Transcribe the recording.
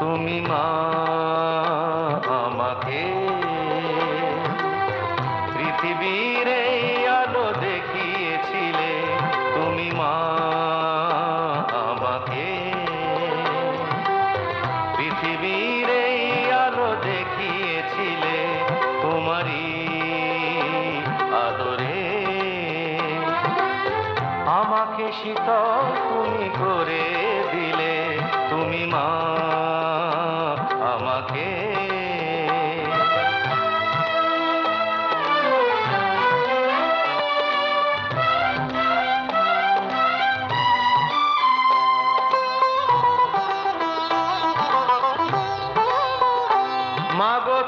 তুমি মা আমাকে পৃথিবীর এই আলো দেখিয়েছিলে, তুমি মা আমাকে পৃথিবীর এই আলো দেখিয়েছিলে, তোমারই আদরে আমাকে শীতল তুমি করে দিলে, তুমি মা আমাকে। মাগো